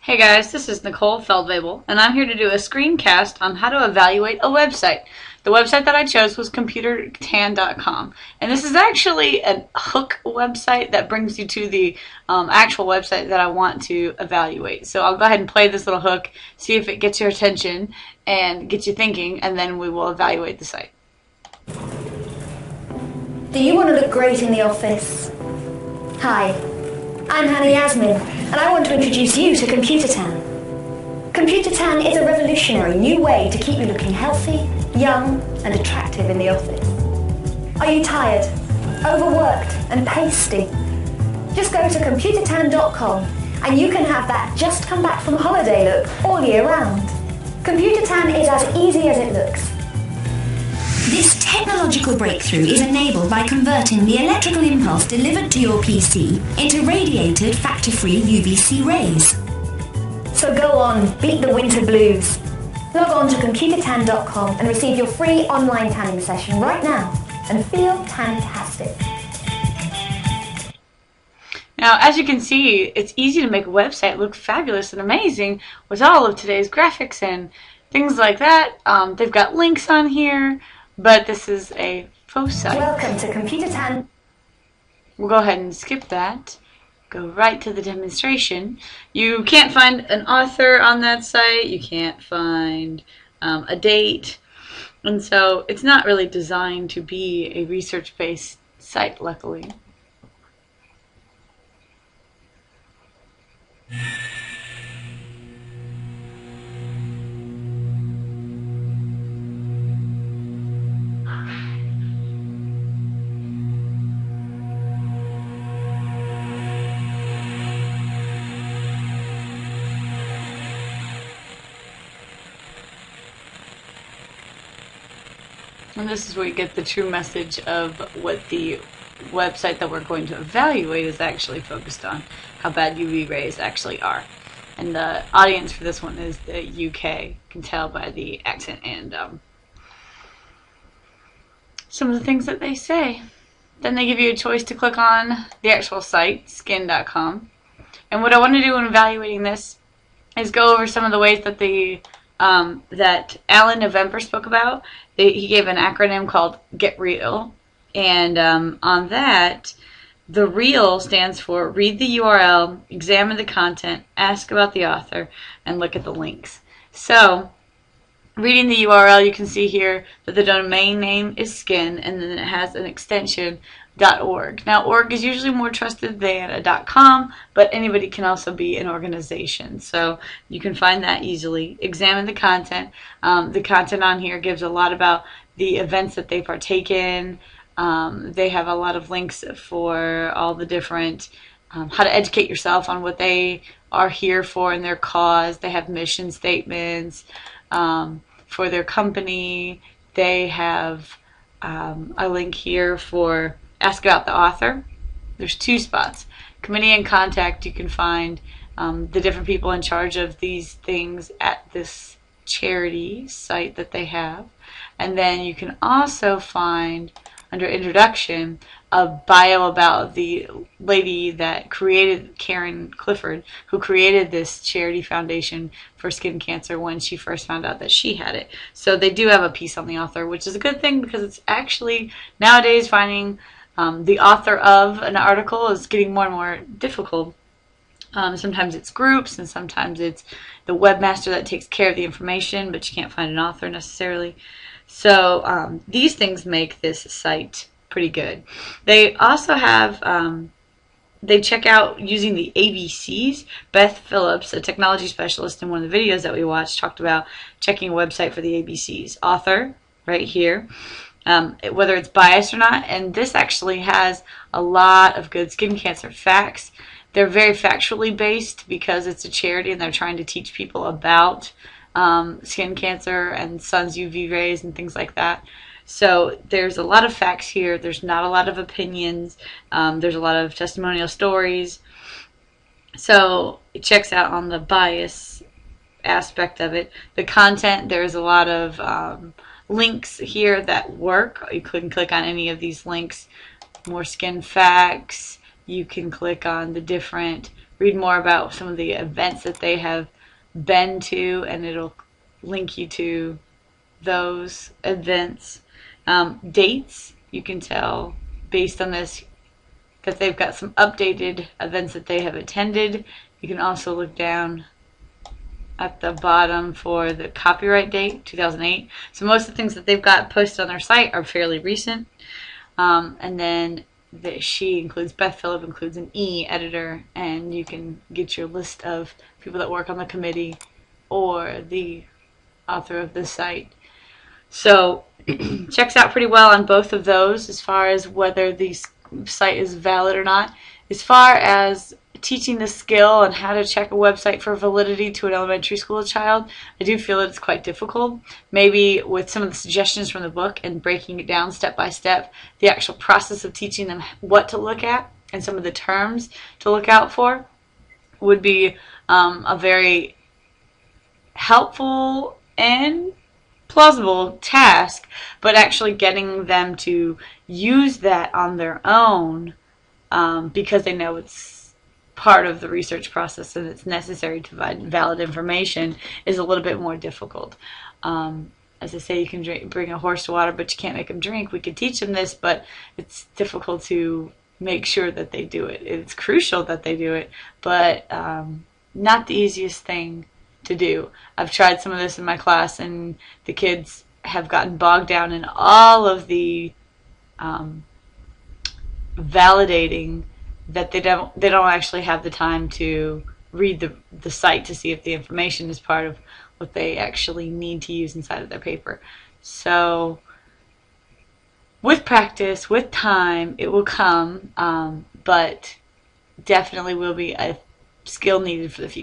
Hey guys, this is Nicole Feldwebel, and I'm here to do a screencast on how to evaluate a website. The website that I chose was computertan.com, and this is actually a hook website that brings you to the actual website that I want to evaluate. So I'll go ahead and play this little hook, see if it gets your attention and gets you thinking, and then we will evaluate the site. Do you want to look great in the office? Hi, I'm Hannah Yasmin, and I want to introduce you to Computer Tan. Computer Tan is a revolutionary new way to keep you looking healthy, young, and attractive in the office. Are you tired, overworked, and pasty? Just go to computertan.com and you can have that just come back from holiday look all year round. Computer Tan is as easy as it looks. This technological breakthrough is enabled by converting the electrical impulse delivered to your PC into radiated factor-free UVC rays. So go on, beat the winter blues. Log on to computertan.com and receive your free online tanning session right now and feel fantastic. Now, as you can see, it's easy to make a website look fabulous and amazing with all of today's graphics and things like that. They've got links on here, but this is a faux site. Welcome to Computer Tan. We'll go ahead and skip that. Go right to the demonstration. You can't find an author on that site. You can't find a date. And so it's not really designed to be a research-based site, luckily. And this is where you get the true message of what the website that we're going to evaluate is actually focused on, how bad UV rays actually are. And the audience for this one is the UK. You can tell by the accent and some of the things that they say. Then they give you a choice to click on the actual site, skin.com. And what I want to do in evaluating this is go over some of the ways that that Alan November spoke about. He gave an acronym called Get Real, and on that, the REAL stands for read the URL, examine the content, ask about the author, and look at the links. So, reading the URL, you can see here that the domain name is skin, and then it has an extension .org. Now, org is usually more trusted than a .com, but anybody can also be an organization, so you can find that easily. Examine the content. The content on here gives a lot about the events that they partake in. They have a lot of links for all the different how to educate yourself on what they are here for in their cause. They have mission statements for their company. They have a link here for ask about the author. There's two spots. Committee and contact, you can find the different people in charge of these things at this charity site that they have. And then you can also find, under introduction, a bio about the lady that created, Karen Clifford, who created this charity foundation for skin cancer when she first found out that she had it. So they do have a piece on the author, which is a good thing because it's actually, nowadays, finding the author of an article is getting more and more difficult. Sometimes it's groups, and sometimes it's the webmaster that takes care of the information, but you can't find an author necessarily. So these things make this site pretty good. They also have, they check out using the ABCs. Beth Phillips, a technology specialist in one of the videos that we watched, talked about checking a website for the ABCs. Author, right here. Whether it's biased or not, and this actually has a lot of good skin cancer facts. They're very factually based because it's a charity and they're trying to teach people about skin cancer and sun's UV rays and things like that. So there's a lot of facts here. There's not a lot of opinions. There's a lot of testimonial stories. So it checks out on the bias aspect of it. The content, there's a lot of links here that work. You can click on any of these links. More skin facts. You can click on the different read more about some of the events that they have been to, and it'll link you to those events. Dates, you can tell based on this that they've got some updated events that they have attended. You can also look down at the bottom for the copyright date, 2008. So most of the things that they've got posted on their site are fairly recent. And then she includes, Beth Phillip includes an editor, and you can get your list of people that work on the committee or the author of the site. So checks out pretty well on both of those as far as whether the site is valid or not. As far as teaching the skill and how to check a website for validity to an elementary school child, I do feel that it's quite difficult. Maybe with some of the suggestions from the book and breaking it down step by step, the actual process of teaching them what to look at and some of the terms to look out for would be a very helpful and plausible task, but actually getting them to use that on their own because they know it's part of the research process and it's necessary to provide valid information is a little bit more difficult. As I say, you can bring a horse to water, but you can't make them drink. We could teach them this, but it's difficult to make sure that they do it. It's crucial that they do it, but not the easiest thing to do. I've tried some of this in my class, and the kids have gotten bogged down in all of the validating that they don't actually have the time to read the site to see if the information is part of what they actually need to use inside of their paper. So with practice, with time, it will come, but definitely will be a skill needed for the future.